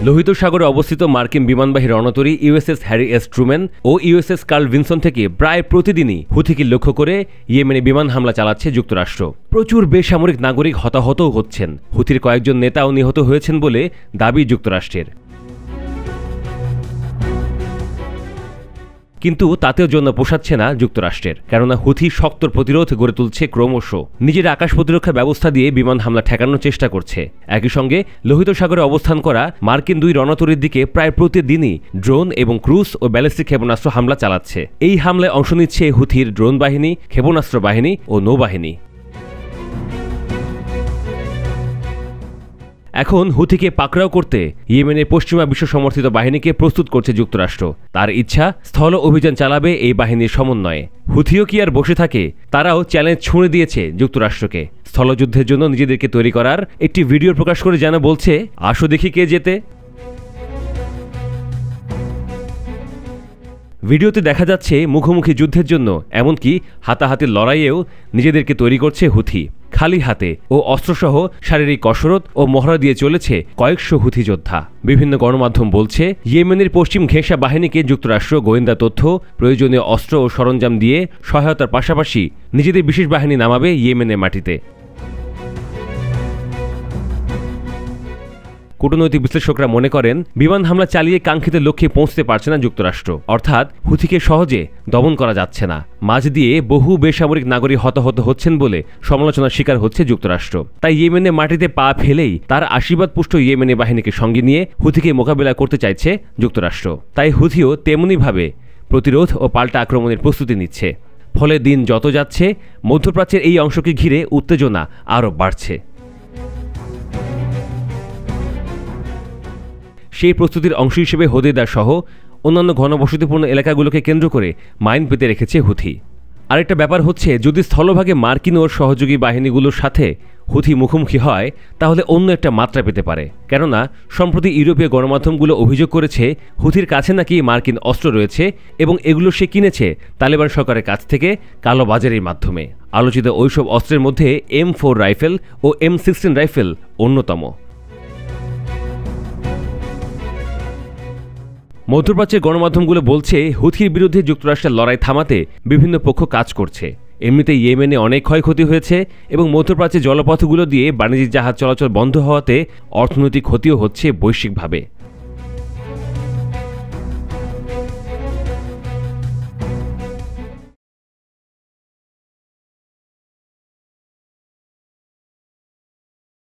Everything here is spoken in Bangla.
লোহিত সাগরে অবস্থিত মার্কিন বিমানবাহী রণতরী ইউএসএস হ্যারি এস ট্রুম্যান ও ইউএসএস কার্ল ভিনসন থেকে প্রায় প্রতিদিনই হুথিকে লক্ষ্য করে ইয়েমেনে বিমান হামলা চালাচ্ছে যুক্তরাষ্ট্র। প্রচুর বেসামরিক নাগরিক হতাহতও হচ্ছেন। হুথির কয়েকজন নেতাও নিহত হয়েছেন বলে দাবি যুক্তরাষ্ট্রের। কিন্তু তাতেও জন্য পোষাচ্ছে না যুক্তরাষ্ট্রের, কেননা হুথি শক্ত প্রতিরোধ গড়ে তুলছে ক্রমশ। নিজের আকাশ প্রতিরক্ষা ব্যবস্থা দিয়ে বিমান হামলা ঠেকানোর চেষ্টা করছে। একই সঙ্গে লোহিত সাগরে অবস্থান করা মার্কিন দুই রণতরীর দিকে প্রায় প্রতিদিনই ড্রোন এবং ক্রুজ ও ব্যালিস্টিক ক্ষেপণাস্ত্র হামলা চালাচ্ছে। এই হামলায় অংশ নিচ্ছে হুথির ড্রোন বাহিনী, ক্ষেপণাস্ত্র বাহিনী ও নৌবাহিনী। এখন হুথিকে পাকড়াও করতে ইয়েমেনের পশ্চিমা বিশ্ব সমর্থিত বাহিনীকে প্রস্তুত করছে যুক্তরাষ্ট্র। তার ইচ্ছা স্থল অভিযান চালাবে এই বাহিনীর সমন্বয়ে। হুথিও কি আর বসে থাকে? তারাও চ্যালেঞ্জ ছুঁড়ে দিয়েছে যুক্তরাষ্ট্রকে। স্থলযুদ্ধের জন্য নিজেদেরকে তৈরি করার একটি ভিডিও প্রকাশ করে যেন বলছে, আসো দেখি কে জেতে। ভিডিওতে দেখা যাচ্ছে মুখোমুখি যুদ্ধের জন্য, এমনকি হাতাহাতির লড়াইয়েও নিজেদেরকে তৈরি করছে হুথি। খালি হাতে ও অস্ত্রসহ শারীরিক কসরত ও মহড়া দিয়ে চলেছে কয়েকশো হুথি যোদ্ধা। বিভিন্ন গণমাধ্যম বলছে, ইয়েমেনের পশ্চিম ঘেঁষা বাহিনীকে যুক্তরাষ্ট্র গোয়েন্দা তথ্য, প্রয়োজনীয় অস্ত্র ও সরঞ্জাম দিয়ে সহায়তার পাশাপাশি নিজেদের বিশেষ বাহিনী নামাবে ইয়েমেনের মাটিতে। কূটনৈতিক বিশ্লেষকরা মনে করেন, বিমান হামলা চালিয়ে কাঙ্ক্ষিত লক্ষ্যে পৌঁছতে পারছে না যুক্তরাষ্ট্র, অর্থাৎ হুথিকে সহজে দমন করা যাচ্ছে না। মাঝ দিয়ে বহু বেসামরিক নাগরিক হতাহত হচ্ছেন বলে সমালোচনার শিকার হচ্ছে যুক্তরাষ্ট্র। তাই ইয়েমেনের মাটিতে পা ফেলেই তার আশীর্বাদপুষ্ট ইয়েমেনি বাহিনীকে সঙ্গে নিয়ে হুথিকে মোকাবিলা করতে চাইছে যুক্তরাষ্ট্র। তাই হুথিও তেমনিভাবে প্রতিরোধ ও পাল্টা আক্রমণের প্রস্তুতি নিচ্ছে। ফলে দিন যত যাচ্ছে মধ্যপ্রাচ্যের এই অংশকে ঘিরে উত্তেজনা আরও বাড়ছে। সেই প্রস্তুতির অংশ হিসেবে হোদেইদা সহ অন্যান্য ঘনবসতিপূর্ণ এলাকাগুলোকে কেন্দ্র করে মাইন পেতে রেখেছে হুথি। আরেকটা ব্যাপার হচ্ছে, যদি স্থলভাগে মার্কিন ও সহযোগী বাহিনীগুলোর সাথে হুথি মুখোমুখি হয় তাহলে অন্য একটা মাত্রা পেতে পারে। কেননা সম্প্রতি ইউরোপীয় গণমাধ্যমগুলো অভিযোগ করেছে, হুথির কাছে নাকি মার্কিন অস্ত্র রয়েছে এবং এগুলো সে কিনেছে তালেবান সরকারের কাছ থেকে কালোবাজারির মাধ্যমে। আলোচিত ওইসব অস্ত্রের মধ্যে M4 রাইফেল ও M16 রাইফেল অন্যতম। মধ্যপ্রাচ্যের গণমাধ্যমগুলো বলছে, হুথির বিরুদ্ধে যুক্তরাষ্ট্রের লড়াই থামাতে বিভিন্ন পক্ষ কাজ করছে। এমনিতে ইয়েমেনে অনেক ক্ষয়ক্ষতি হয়েছে এবং মধ্যপ্রাচ্যের জলপথগুলো দিয়ে বাণিজ্যিক জাহাজ চলাচল বন্ধ হওয়াতে অর্থনৈতিক ক্ষতিও হচ্ছে বৈশ্বিকভাবে।